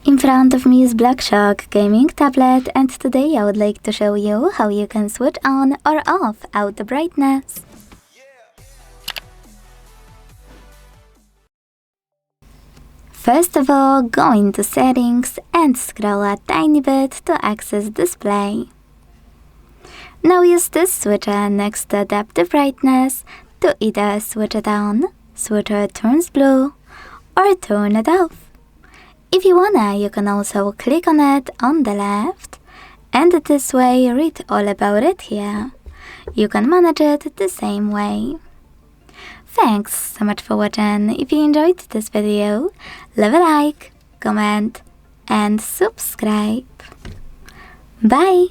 In front of me is Blackshark gaming tablet, and today I would like to show you how you can switch on or off auto brightness. First of all, go into settings and scroll a tiny bit to access display. Now use this switcher next to adaptive brightness to either switch it on, switcher turns blue, or turn it off. If you wanna, you can also click on it on the left, and this way read all about it here. You can manage it the same way. Thanks so much for watching. If you enjoyed this video, leave a like, comment, and subscribe. Bye!